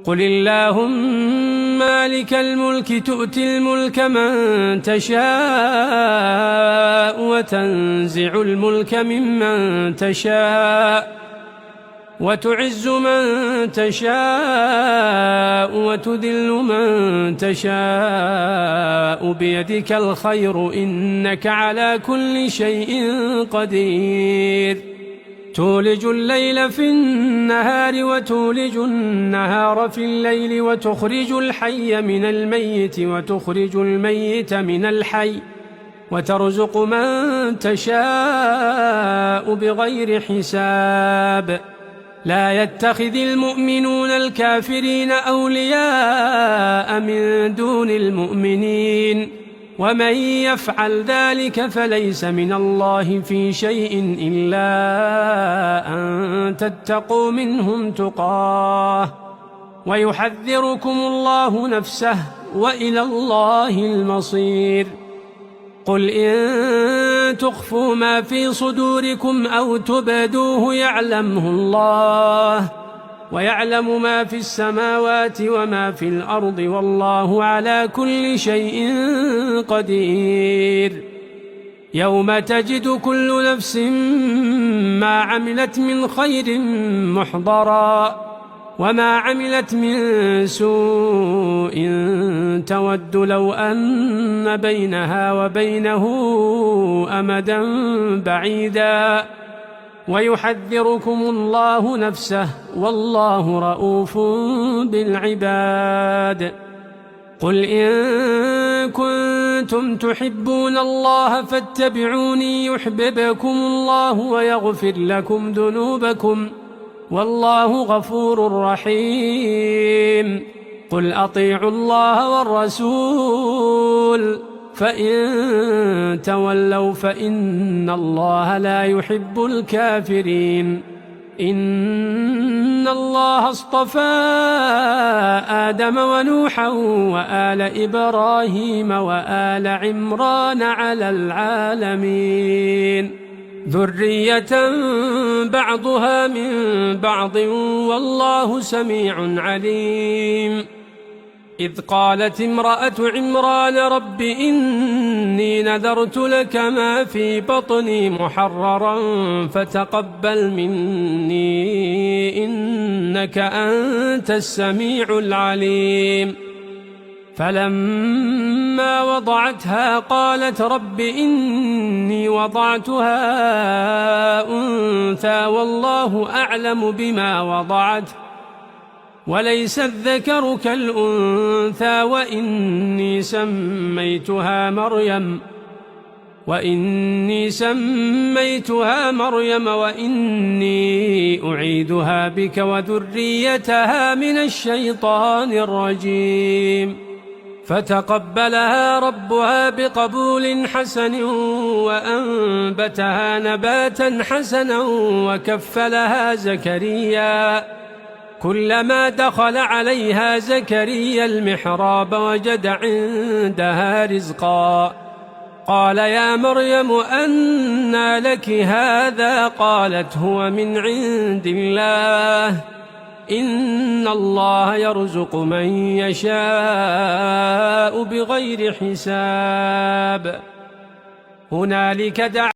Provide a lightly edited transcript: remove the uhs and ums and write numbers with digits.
قل اللهم مالك الملك تؤتي الملك من تشاء وتنزع الملك ممن تشاء وتعز من تشاء وتذل من تشاء بيدك الخير إنك على كل شيء قدير تولج الليل في النهار وتولج النهار في الليل وتخرج الحي من الميت وتخرج الميت من الحي وترزق من تشاء بغير حساب لا يتخذ المؤمنون الكافرين أولياء من دون المؤمنين ومن يفعل ذلك فليس من الله في شيء إلا أن تتقوا منهم تقاه ويحذركم الله نفسه وإلى الله المصير قل إن تخفوا ما في صدوركم أو تبدوه يعلمه الله ويعلم ما في السماوات وما في الأرض والله على كل شيء قدير يوم تجد كل نفس ما عملت من خير محضرا وما عملت من سوء تود لو أن بينها وبينه أمدا بعيدا ويحذركم الله نفسه والله رؤوف بالعباد قل إن كنتم تحبون الله فاتبعوني يحببكم الله ويغفر لكم ذنوبكم والله غفور رحيم قل أطيعوا الله والرسول فإن تولوا فإن الله لا يحب الكافرين إن الله اصطفى آدم ونوحا وآل إبراهيم وآل عمران على العالمين ذرية بعضها من بعض والله سميع عليم إذ قالت امرأة عمران رب إني نذرت لك ما في بطني محررا فتقبل مني إنك أنت السميع العليم فلما وضعتها قالت رب إني وضعتها أنثى والله أعلم بما وضعت وليس الذكر كالأنثى وإني سميتها مريم وإني أعيدها بك وذريتها من الشيطان الرجيم فتقبلها ربها بقبول حسن وأنبتها نباتا حسنا وكفلها زكريا كلما دخل عليها زكريا المحراب وجد عندها رزقا قال يا مريم أنى لك هذا قالت هو من عند الله إن الله يرزق من يشاء بغير حساب هنالك دعا